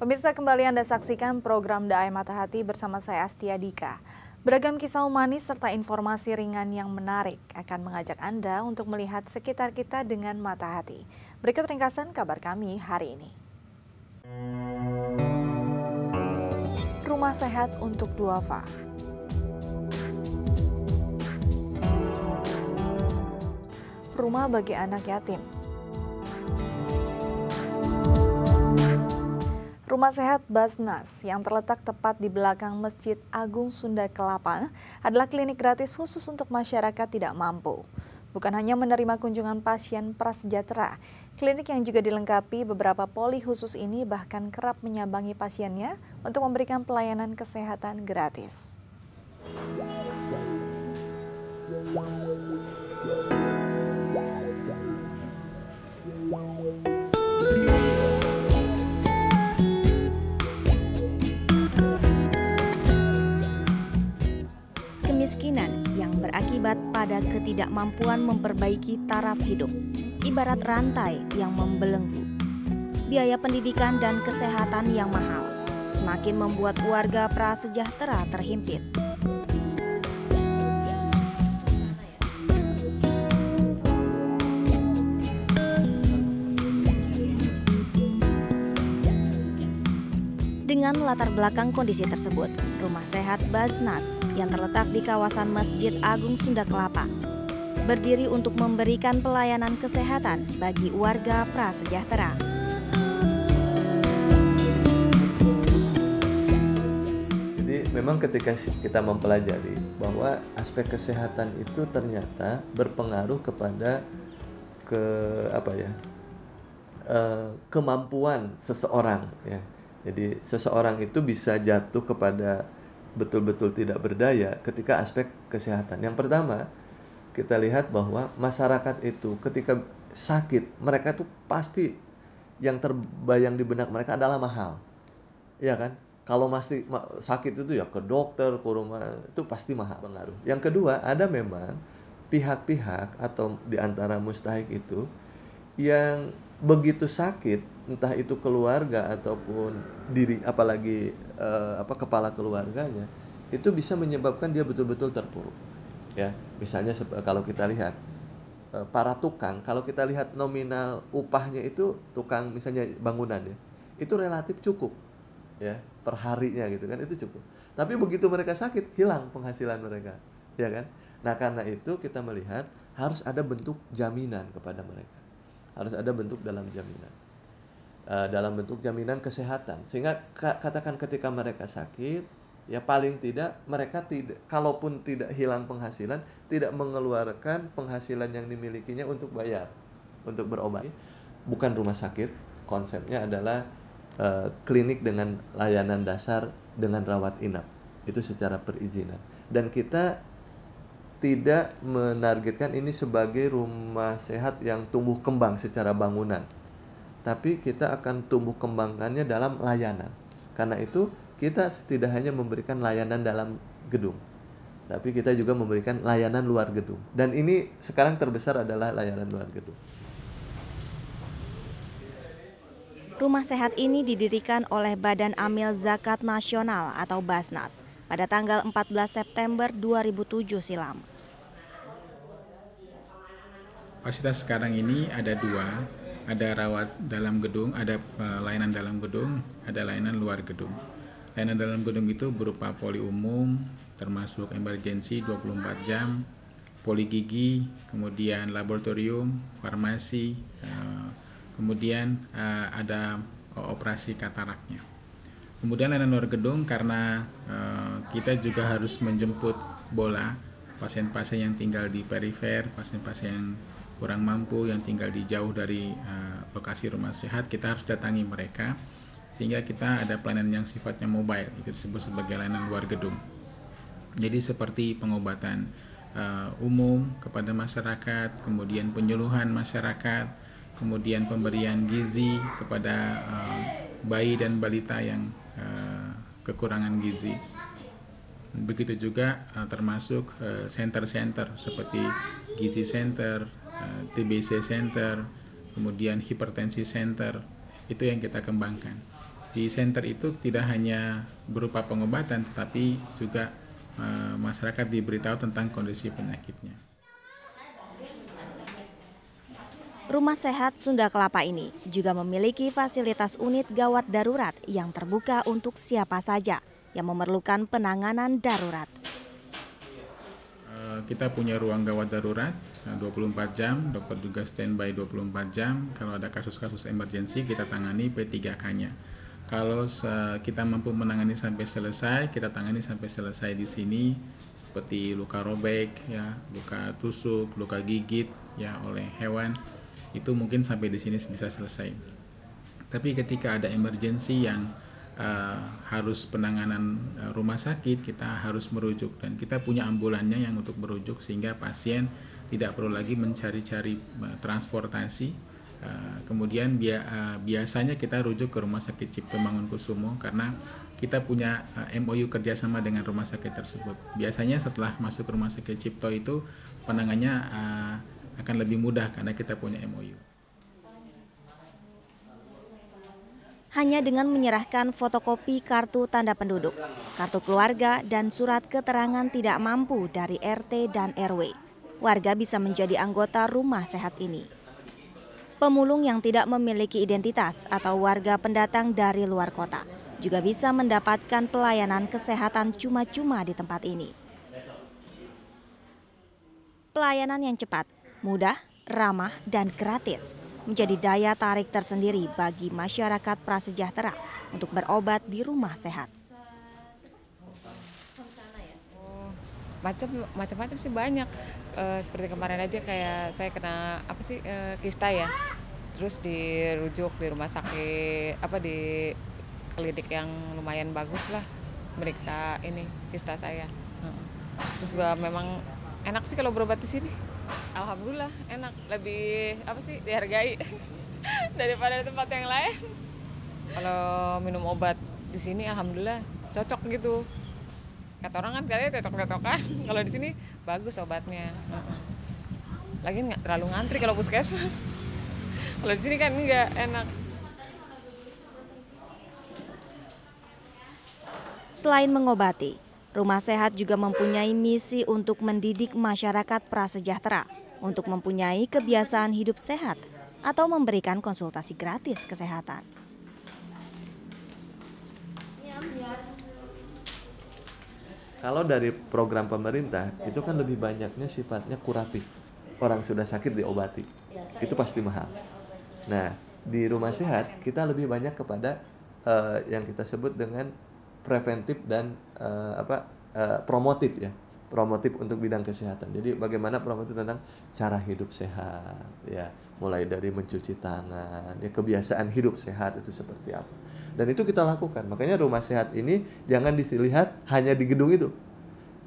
Pemirsa, kembali Anda saksikan program Daai Mata Hati bersama saya Astia Dika. Beragam kisah humanis serta informasi ringan yang menarik akan mengajak Anda untuk melihat sekitar kita dengan mata hati. Berikut ringkasan kabar kami hari ini. Rumah sehat untuk duafa. Rumah bagi anak yatim. Rumah sehat Basnas yang terletak tepat di belakang Masjid Agung Sunda Kelapa adalah klinik gratis khusus untuk masyarakat tidak mampu. Bukan hanya menerima kunjungan pasien prasejahtera, klinik yang juga dilengkapi beberapa poli khusus ini bahkan kerap menyambangi pasiennya untuk memberikan pelayanan kesehatan gratis. Kemiskinan yang berakibat pada ketidakmampuan memperbaiki taraf hidup, ibarat rantai yang membelenggu. Biaya pendidikan dan kesehatan yang mahal semakin membuat warga prasejahtera terhimpit. Dengan latar belakang kondisi tersebut, Rumah Sehat Basnas yang terletak di kawasan Masjid Agung Sunda Kelapa berdiri untuk memberikan pelayanan kesehatan bagi warga prasejahtera. Jadi memang ketika kita mempelajari bahwa aspek kesehatan itu ternyata berpengaruh kepada kemampuan seseorang, ya. Jadi seseorang itu bisa jatuh kepada betul-betul tidak berdaya ketika aspek kesehatan. Yang pertama, kita lihat bahwa masyarakat itu ketika sakit, mereka tuh pasti yang terbayang di benak mereka adalah mahal. Ya kan? Kalau masih sakit itu ya ke dokter, ke rumah, itu pasti mahal pengaruh. Yang kedua, ada memang pihak-pihak atau di antara mustahik itu yang begitu sakit, entah itu keluarga ataupun diri, apalagi kepala keluarganya, itu bisa menyebabkan dia betul-betul terpuruk. Ya, misalnya kalau kita lihat para tukang, kalau kita lihat nominal upahnya itu tukang misalnya bangunan ya, itu relatif cukup, ya, per harinya gitu kan, itu cukup. Tapi begitu mereka sakit, hilang penghasilan mereka, ya kan? Nah, karena itu kita melihat harus ada bentuk jaminan kepada mereka. Harus ada bentuk dalam jaminan kesehatan, sehingga katakan ketika mereka sakit, ya paling tidak mereka tidak, kalaupun tidak hilang penghasilan, tidak mengeluarkan penghasilan yang dimilikinya untuk bayar, untuk berobat. Bukan rumah sakit, konsepnya adalah klinik dengan layanan dasar dengan rawat inap, itu secara perizinan, dan kita tidak menargetkan ini sebagai rumah sehat yang tumbuh kembang secara bangunan, tapi kita akan tumbuh kembangkannya dalam layanan. Karena itu kita tidak hanya memberikan layanan dalam gedung, tapi kita juga memberikan layanan luar gedung. Dan ini sekarang terbesar adalah layanan luar gedung. Rumah sehat ini didirikan oleh Badan Amil Zakat Nasional atau Basnas pada tanggal 14 September 2007 silam. Fasilitas sekarang ini ada dua, ada rawat dalam gedung, ada layanan dalam gedung, ada layanan luar gedung. Layanan dalam gedung itu berupa poli umum, termasuk emergency 24 jam, poli gigi, kemudian laboratorium, farmasi, kemudian ada operasi kataraknya. Kemudian layanan luar gedung karena kita juga harus menjemput bola pasien-pasien yang tinggal di perifer, pasien-pasien yang kurang mampu yang tinggal di jauh dari lokasi rumah sehat, kita harus datangi mereka, sehingga kita ada pelayanan yang sifatnya mobile, itu disebut sebagai layanan luar gedung. Jadi seperti pengobatan umum kepada masyarakat, kemudian penyuluhan masyarakat, kemudian pemberian gizi kepada bayi dan balita yang kekurangan gizi. Begitu juga termasuk center-center seperti gizi center, TBC center, kemudian hipertensi center, itu yang kita kembangkan. Di center itu tidak hanya berupa pengobatan, tetapi juga masyarakat diberitahu tentang kondisi penyakitnya. Rumah Sehat Sunda Kelapa ini juga memiliki fasilitas unit gawat darurat yang terbuka untuk siapa saja yang memerlukan penanganan darurat. Kita punya ruang gawat darurat 24 jam, dokter juga standby 24 jam. Kalau ada kasus-kasus emergensi kita tangani P3K-nya. Kalau kita mampu menangani sampai selesai, kita tangani sampai selesai di sini, seperti luka robek, ya, luka tusuk, luka gigit, ya, oleh hewan, itu mungkin sampai di sini bisa selesai. Tapi ketika ada emergensi yang harus penanganan rumah sakit, kita harus merujuk, dan kita punya ambulannya yang untuk merujuk sehingga pasien tidak perlu lagi mencari-cari transportasi. Kemudian biasanya kita rujuk ke Rumah Sakit Cipto Mangunkusumo karena kita punya MOU kerjasama dengan rumah sakit tersebut. Biasanya setelah masuk ke Rumah Sakit Cipto itu penanganannya akan lebih mudah karena kita punya MOU. Hanya dengan menyerahkan fotokopi kartu tanda penduduk, kartu keluarga, dan surat keterangan tidak mampu dari RT dan RW, warga bisa menjadi anggota Rumah Sehat ini. Pemulung yang tidak memiliki identitas atau warga pendatang dari luar kota juga bisa mendapatkan pelayanan kesehatan cuma-cuma di tempat ini. Pelayanan yang cepat, mudah, ramah, dan gratis menjadi daya tarik tersendiri bagi masyarakat prasejahtera untuk berobat di Rumah Sehat. Macam-macam sih banyak. Seperti kemarin aja kayak saya kena kista ya. Terus dirujuk di rumah sakit di klinik yang lumayan bagus lah, meriksa ini kista saya. Terus juga memang enak sih kalau berobat di sini. Alhamdulillah enak, lebih dihargai daripada di tempat yang lain. Kalau minum obat di sini alhamdulillah cocok gitu. Kata orang kan kayaknya cocok-cocokan. Kalau di sini bagus obatnya. Lagi nggak terlalu ngantri kalau puskesmas. Kalau di sini kan nggak enak. Selain mengobati, Rumah Sehat juga mempunyai misi untuk mendidik masyarakat prasejahtera untuk mempunyai kebiasaan hidup sehat atau memberikan konsultasi gratis kesehatan. Kalau dari program pemerintah itu kan lebih banyaknya sifatnya kuratif. Orang sudah sakit diobati, itu pasti mahal. Nah, di Rumah Sehat kita lebih banyak kepada yang kita sebut dengan preventif dan promotif ya, promotif untuk bidang kesehatan. Jadi bagaimana promotif tentang cara hidup sehat, ya, mulai dari mencuci tangan, ya, kebiasaan hidup sehat itu seperti apa. Dan itu kita lakukan. Makanya Rumah Sehat ini jangan dilihat hanya di gedung itu.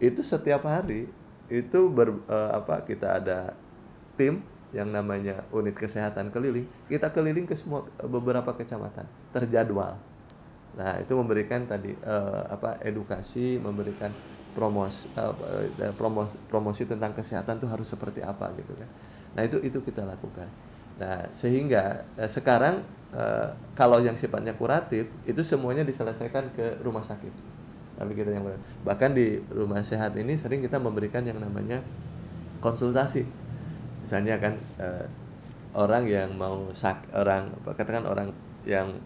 Itu setiap hari itu kita ada tim yang namanya unit kesehatan keliling. Kita keliling ke beberapa kecamatan, terjadwal. Nah, itu memberikan tadi edukasi, memberikan promosi tentang kesehatan itu harus seperti apa gitu kan. Nah, itu kita lakukan. Nah, sehingga sekarang kalau yang sifatnya kuratif itu semuanya diselesaikan ke rumah sakit. Tapi kita yang bahkan di Rumah Sehat ini sering kita memberikan yang namanya konsultasi. Misalnya kan orang yang mau katakan orang yang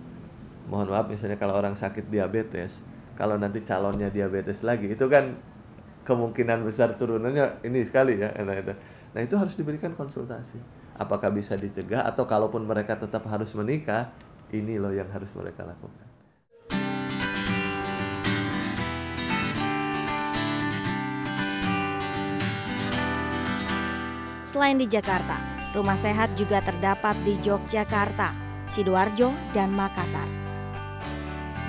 mohon maaf misalnya kalau orang sakit diabetes, kalau nanti calonnya diabetes lagi itu kan kemungkinan besar turunannya ini sekali ya. Nah, itu harus diberikan konsultasi. Apakah bisa dicegah atau kalaupun mereka tetap harus menikah, ini loh yang harus mereka lakukan. Selain di Jakarta, Rumah Sehat juga terdapat di Yogyakarta, Sidoarjo, dan Makassar.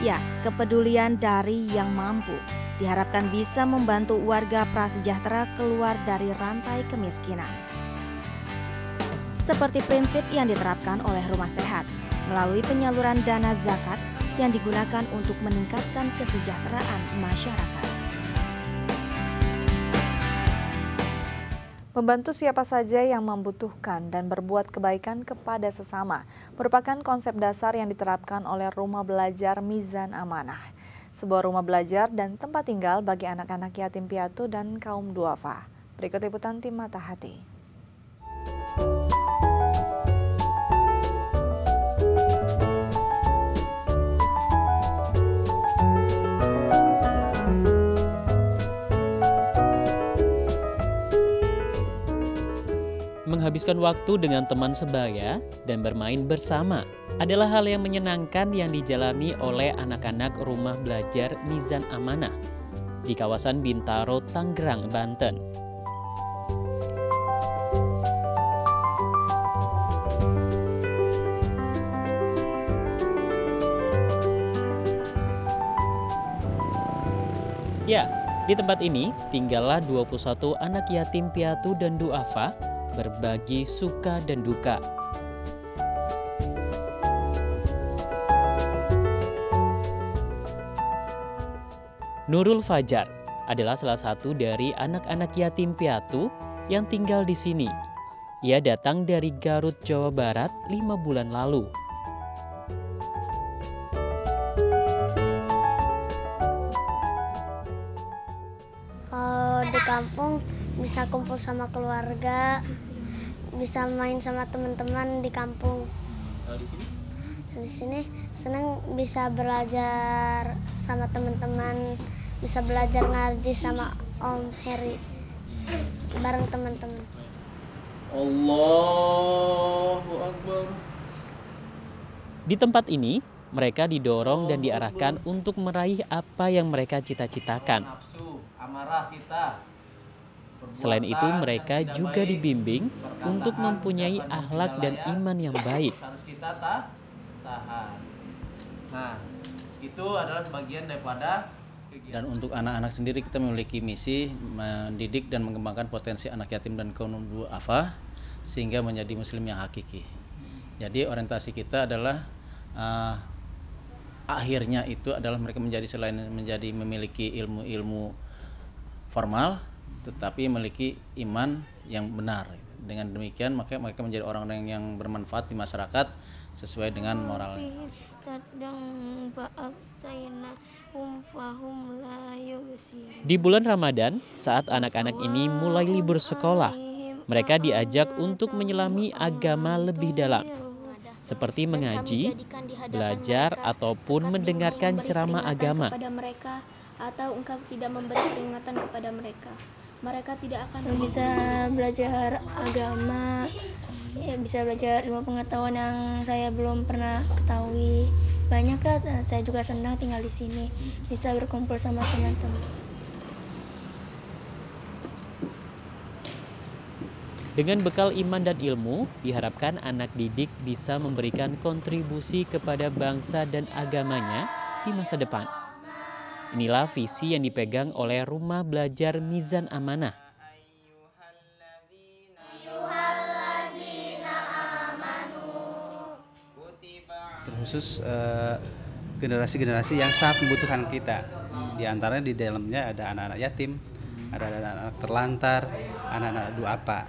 Ya, kepedulian dari yang mampu diharapkan bisa membantu warga prasejahtera keluar dari rantai kemiskinan. Seperti prinsip yang diterapkan oleh Rumah Sehat melalui penyaluran dana zakat yang digunakan untuk meningkatkan kesejahteraan masyarakat. Membantu siapa saja yang membutuhkan dan berbuat kebaikan kepada sesama merupakan konsep dasar yang diterapkan oleh Rumah Belajar Mizan Amanah. Sebuah rumah belajar dan tempat tinggal bagi anak-anak yatim piatu dan kaum duafa. Berikut liputan tim Mata Hati. Menghabiskan waktu dengan teman sebaya dan bermain bersama adalah hal yang menyenangkan yang dijalani oleh anak-anak Rumah Belajar Mizan Amanah di kawasan Bintaro, Tangerang, Banten. Ya, di tempat ini tinggallah 21 anak yatim piatu dan duafa berbagi suka dan duka. Nurul Fajar adalah salah satu dari anak-anak yatim piatu yang tinggal di sini. Ia datang dari Garut, Jawa Barat 5 bulan lalu. Kalau di kampung bisa kumpul sama keluarga, bisa main sama teman-teman di kampung. Kalau di sini? Di sini senang bisa belajar sama teman-teman, bisa belajar ngaji sama Om Heri bareng teman-teman. Allahu Akbar. Di tempat ini, mereka didorong dan diarahkan untuk meraih apa yang mereka cita-citakan. Selain itu, mereka juga dibimbing untuk mempunyai akhlak dan iman yang baik. Harus kita tahan. Nah, itu adalah bagian daripada kegiatan. Dan untuk anak-anak sendiri kita memiliki misi mendidik dan mengembangkan potensi anak yatim dan kaum duafa sehingga menjadi muslim yang hakiki. Jadi orientasi kita adalah akhirnya itu adalah mereka menjadi selain menjadi memiliki ilmu-ilmu formal tetapi memiliki iman yang benar. Dengan demikian maka mereka menjadi orang-orang yang bermanfaat di masyarakat sesuai dengan moral. Di bulan Ramadan, saat anak-anak ini mulai libur sekolah, mereka diajak untuk menyelami agama lebih dalam, seperti mengaji, belajar, ataupun mendengarkan ceramah agama. Atau engkau tidak memberi peringatan kepada mereka, mereka tidak akan bisa belajar agama, ya bisa belajar ilmu pengetahuan yang saya belum pernah ketahui. Banyaklah, saya juga senang tinggal di sini, bisa berkumpul sama teman-teman. Dengan bekal iman dan ilmu, diharapkan anak didik bisa memberikan kontribusi kepada bangsa dan agamanya di masa depan. Inilah visi yang dipegang oleh Rumah Belajar Mizan Amanah. Terkhusus generasi-generasi yang sangat membutuhkan kita. Di antaranya di dalamnya ada anak-anak yatim, ada anak-anak terlantar, anak-anak duafa.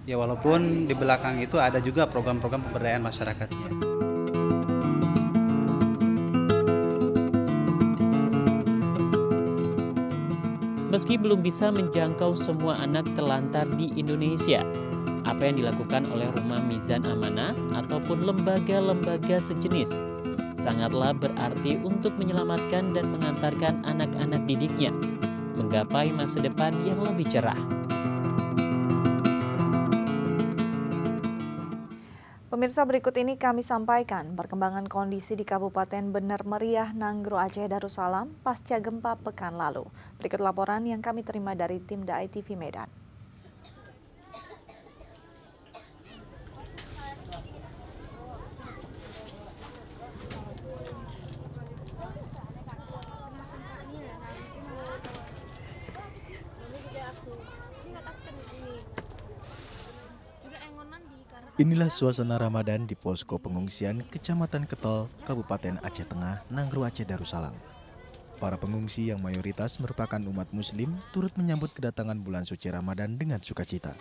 Ya walaupun di belakang itu ada juga program-program pemberdayaan masyarakatnya. Meski belum bisa menjangkau semua anak terlantar di Indonesia, apa yang dilakukan oleh Rumah Mizan Amanah ataupun lembaga-lembaga sejenis sangatlah berarti untuk menyelamatkan dan mengantarkan anak-anak didiknya menggapai masa depan yang lebih cerah. Pemirsa, berikut ini kami sampaikan perkembangan kondisi di Kabupaten Bener Meriah, Nanggro, Aceh Darussalam pasca gempa pekan lalu. Berikut laporan yang kami terima dari tim DAI TV Medan. Inilah suasana Ramadan di posko pengungsian Kecamatan Ketol, Kabupaten Aceh Tengah, Nanggro, Aceh Darussalam. Para pengungsi yang mayoritas merupakan umat Muslim turut menyambut kedatangan bulan suci Ramadan dengan sukacita.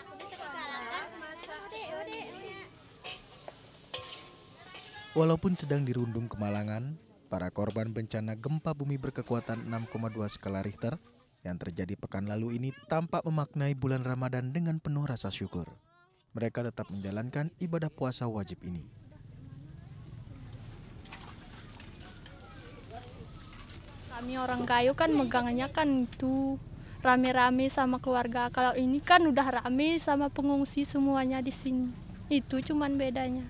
Walaupun sedang dirundung kemalangan, para korban bencana gempa bumi berkekuatan 6,2 skala Richter yang terjadi pekan lalu ini tampak memaknai bulan Ramadan dengan penuh rasa syukur. Mereka tetap menjalankan ibadah puasa wajib ini. Kami orang Gayo kan megangannya kan itu rame-rame sama keluarga. Kalau ini kan udah rame sama pengungsi semuanya di sini. Itu cuman bedanya.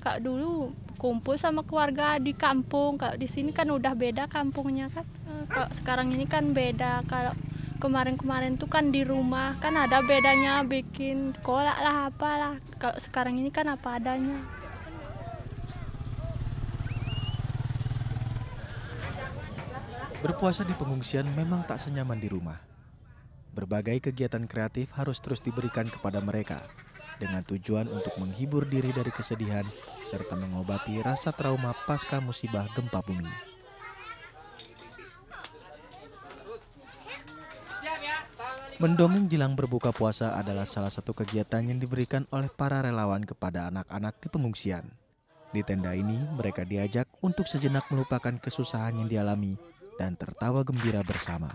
Kalau dulu kumpul sama keluarga di kampung, kalau di sini kan udah beda kampungnya kan. Kalau sekarang ini kan beda. Kalau kemarin-kemarin tuh kan di rumah kan ada bedanya, bikin kolak lah apalah. Kalau sekarang ini kan apa adanya. Berpuasa di pengungsian memang tak senyaman di rumah. Berbagai kegiatan kreatif harus terus diberikan kepada mereka dengan tujuan untuk menghibur diri dari kesedihan serta mengobati rasa trauma pasca musibah gempa bumi. Mendongeng jelang berbuka puasa adalah salah satu kegiatan yang diberikan oleh para relawan kepada anak-anak di pengungsian. Di tenda ini mereka diajak untuk sejenak melupakan kesusahan yang dialami dan tertawa gembira bersama.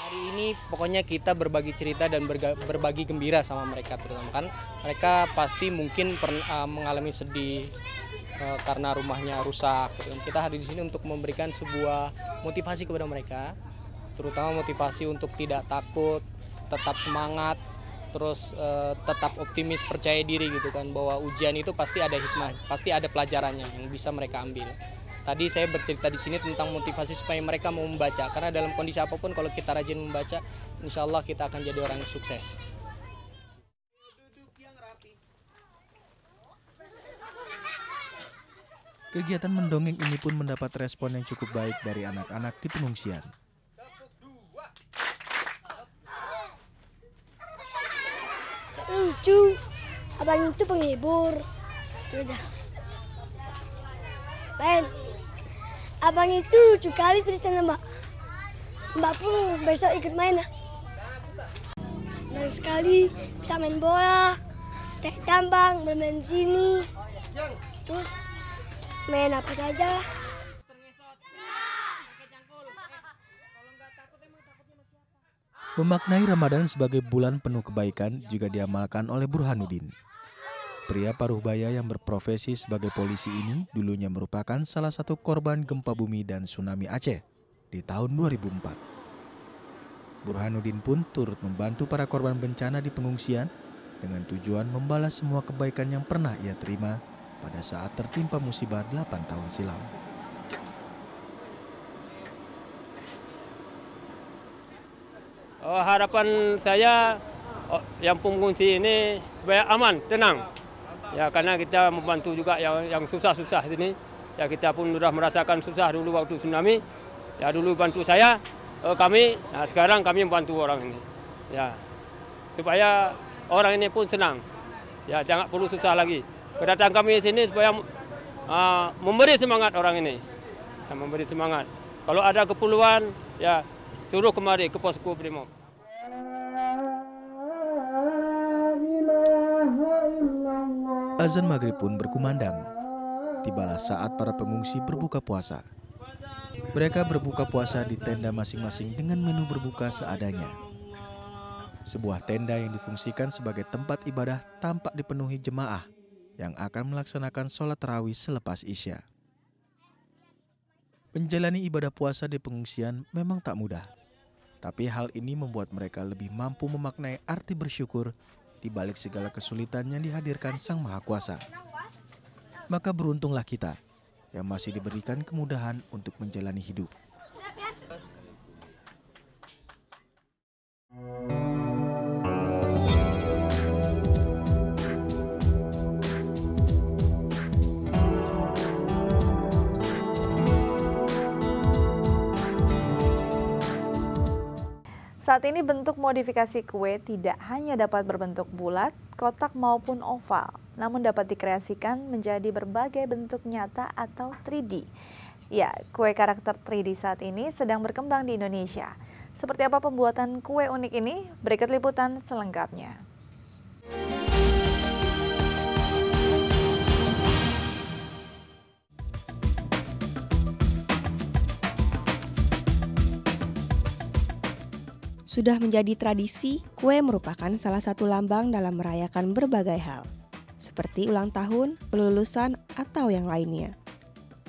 Hari ini pokoknya kita berbagi cerita dan berbagi gembira sama mereka, terutama kan mereka pasti mungkin mengalami sedih karena rumahnya rusak. Kita hadir di sini untuk memberikan sebuah motivasi kepada mereka, terutama motivasi untuk tidak takut, tetap semangat, terus tetap optimis, percaya diri gitu kan, bahwa ujian itu pasti ada hikmah, pasti ada pelajarannya yang bisa mereka ambil. Tadi saya bercerita di sini tentang motivasi supaya mereka mau membaca, karena dalam kondisi apapun kalau kita rajin membaca, insya Allah kita akan jadi orang yang sukses. Kegiatan mendongeng ini pun mendapat respon yang cukup baik dari anak-anak di pengungsian. Lucu, abang itu penghibur. Udah. Ben, abang itu lucu kali ceritanya Mbak. Mbak pun besok ikut main ya. Senang sekali bisa main bola, naik tambang, bermain sini. Terus main apa saja. Memaknai Ramadan sebagai bulan penuh kebaikan juga diamalkan oleh Burhanuddin. Pria paruh baya yang berprofesi sebagai polisi ini dulunya merupakan salah satu korban gempa bumi dan tsunami Aceh di tahun 2004. Burhanuddin pun turut membantu para korban bencana di pengungsian dengan tujuan membalas semua kebaikan yang pernah ia terima pada saat tertimpa musibah 8 tahun silam. Harapan saya yang pengungsi ini supaya aman, tenang. Ya karena kita membantu juga yang susah-susah sini. Ya kita pun sudah merasakan susah dulu waktu tsunami. Ya dulu bantu saya, kami. Nah sekarang kami membantu orang ini. Ya supaya orang ini pun senang. Ya jangan perlu susah lagi. Kedatangan kami di sini supaya memberi semangat orang ini. Ya, memberi semangat. Kalau ada keperluan, ya suruh kemari ke posko Brimob. Azan maghrib pun berkumandang. Tibalah saat para pengungsi berbuka puasa. Mereka berbuka puasa di tenda masing-masing dengan menu berbuka seadanya. Sebuah tenda yang difungsikan sebagai tempat ibadah tampak dipenuhi jemaah yang akan melaksanakan sholat tarawih selepas Isya. Menjalani ibadah puasa di pengungsian memang tak mudah. Tapi hal ini membuat mereka lebih mampu memaknai arti bersyukur di balik segala kesulitan yang dihadirkan Sang Maha Kuasa. Maka beruntunglah kita yang masih diberikan kemudahan untuk menjalani hidup. Saat ini bentuk modifikasi kue tidak hanya dapat berbentuk bulat, kotak maupun oval, namun dapat dikreasikan menjadi berbagai bentuk nyata atau 3D. Ya, kue karakter 3D saat ini sedang berkembang di Indonesia. Seperti apa pembuatan kue unik ini? Berikut liputan selengkapnya. Sudah menjadi tradisi, kue merupakan salah satu lambang dalam merayakan berbagai hal, seperti ulang tahun, kelulusan, atau yang lainnya.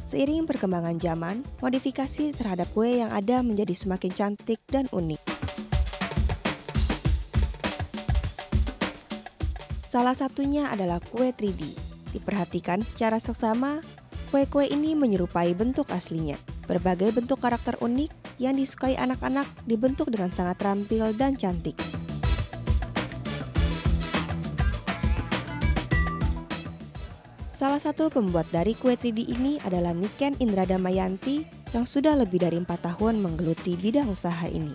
Seiring perkembangan zaman, modifikasi terhadap kue yang ada menjadi semakin cantik dan unik. Salah satunya adalah kue 3D. Diperhatikan secara seksama, kue-kue ini menyerupai bentuk aslinya. Berbagai bentuk karakter unik yang disukai anak-anak dibentuk dengan sangat terampil dan cantik. Salah satu pembuat dari kue 3D ini adalah Niken Indradamayanti yang sudah lebih dari 4 tahun menggeluti bidang usaha ini.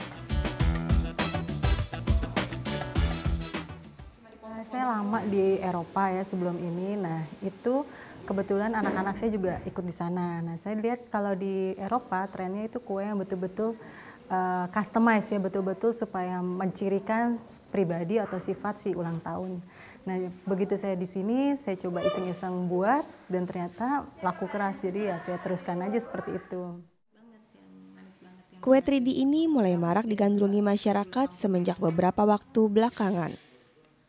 Saya lama di Eropa ya sebelum ini, nah itu kebetulan anak-anak saya juga ikut di sana. Nah saya lihat kalau di Eropa trennya itu kue yang betul-betul customize ya, betul-betul supaya mencirikan pribadi atau sifat si ulang tahun. Nah begitu saya di sini, saya coba iseng-iseng buat dan ternyata laku keras, jadi ya saya teruskan aja seperti itu. Kue 3D ini mulai marak digandrungi masyarakat semenjak beberapa waktu belakangan.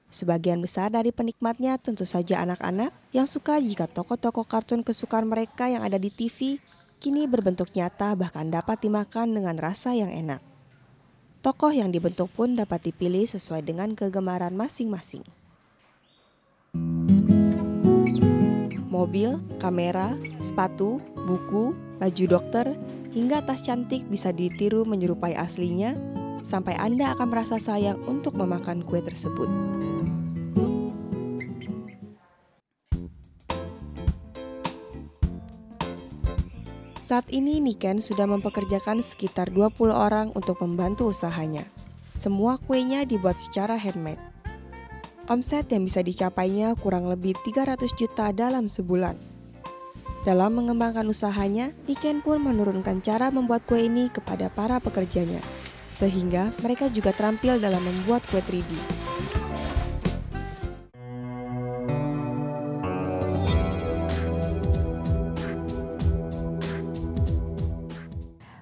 Sebagian besar dari penikmatnya tentu saja anak-anak yang suka jika tokoh-tokoh kartun kesukaan mereka yang ada di TV kini berbentuk nyata bahkan dapat dimakan dengan rasa yang enak. Tokoh yang dibentuk pun dapat dipilih sesuai dengan kegemaran masing-masing. Mobil, kamera, sepatu, buku, baju dokter, hingga tas cantik bisa ditiru menyerupai aslinya sampai Anda akan merasa sayang untuk memakan kue tersebut. Saat ini Niken sudah mempekerjakan sekitar 20 orang untuk membantu usahanya. Semua kuenya dibuat secara handmade. Omset yang bisa dicapainya kurang lebih 300 juta dalam sebulan. Dalam mengembangkan usahanya, Niken pun menurunkan cara membuat kue ini kepada para pekerjanya, sehingga mereka juga terampil dalam membuat kue 3D.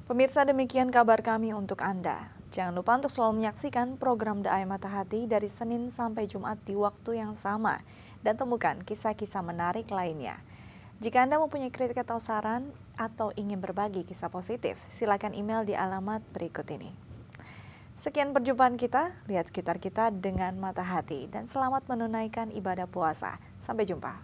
Pemirsa, demikian kabar kami untuk Anda. Jangan lupa untuk selalu menyaksikan program The Eye Mata Hati dari Senin sampai Jumat di waktu yang sama dan temukan kisah-kisah menarik lainnya. Jika Anda mempunyai kritik atau saran atau ingin berbagi kisah positif, silakan email di alamat berikut ini. Sekian perjumpaan kita, lihat sekitar kita dengan mata hati dan selamat menunaikan ibadah puasa. Sampai jumpa.